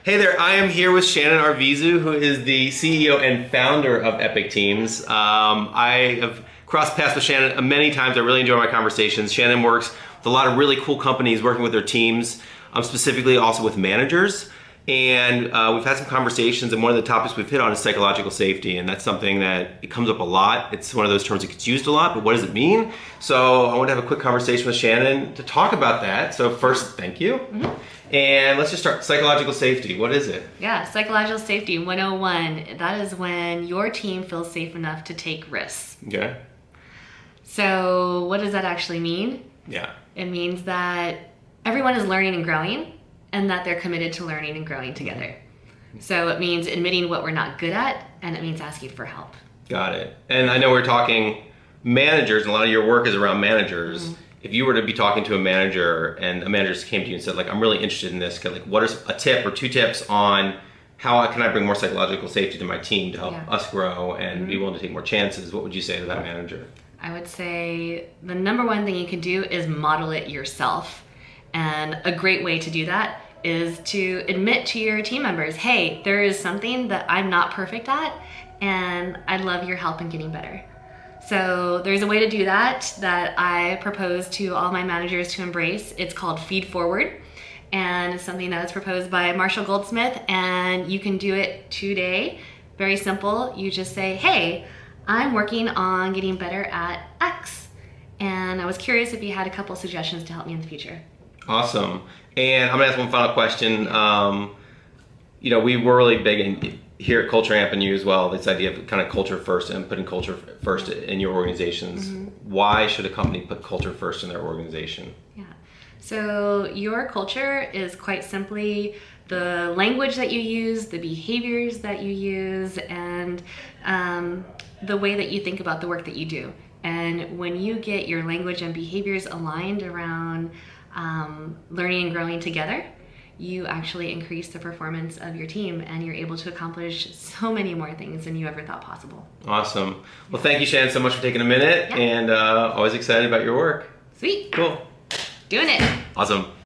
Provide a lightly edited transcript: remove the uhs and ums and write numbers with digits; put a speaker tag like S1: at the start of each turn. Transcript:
S1: Hey there, I am here with Shannon Arvizu, who is the CEO and founder of Epic Teams. I have crossed paths with Shannon many times. I really enjoy my conversations. Shannon works with a lot of really cool companies working with their teams, specifically also with managers. And we've had some conversations, and one of the topics we've hit on is psychological safety, and that's something that it comes up a lot. It's one of those terms that gets used a lot, but what does it mean? So I want to have a quick conversation with Shannon to talk about that. So first, thank you. And let's just start. Psychological safety, what is it?
S2: Yeah, psychological safety 101. That is when your team feels safe enough to take risks.
S1: Okay.
S2: So what does that actually mean?
S1: Yeah.
S2: It means that everyone is learning and growing, and that they're committed to learning and growing together. So it means admitting what we're not good at, and it means asking for help.
S1: Got it. And I know we're talking managers, and a lot of your work is around managers. If you were to be talking to a manager and a manager just came to you and said, like, I'm really interested in this, like, what is a tip or two tips on how can I bring more psychological safety to my team to help us grow and be willing to take more chances, what would you say to that manager?
S2: I would say the number one thing you can do is model it yourself. And a great way to do that is to admit to your team members, hey, there is something that I'm not perfect at, and I'd love your help in getting better. So there's a way to do that I propose to all my managers to embrace. It's called Feed Forward, and it's something that was proposed by Marshall Goldsmith, and you can do it today. Very simple. You just say, hey, I'm working on getting better at X, and I was curious if you had a couple suggestions to help me in the future.
S1: Awesome. And I'm gonna ask one final question. You know, we were really big in here at Culture Amp and you as well, this idea of kind of culture first and putting culture first in your organizations. Why should a company put culture first in their organization?
S2: Yeah. So your culture is quite simply the language that you use, the behaviors that you use, and the way that you think about the work that you do. And when you get your language and behaviors aligned around learning and growing together, you actually increase the performance of your team, and you're able to accomplish so many more things than you ever thought possible.
S1: Awesome. Well, thank you, Shannon, so much for taking a minute, and always excited about your work.
S2: Sweet.
S1: Cool.
S2: Doing it.
S1: Awesome.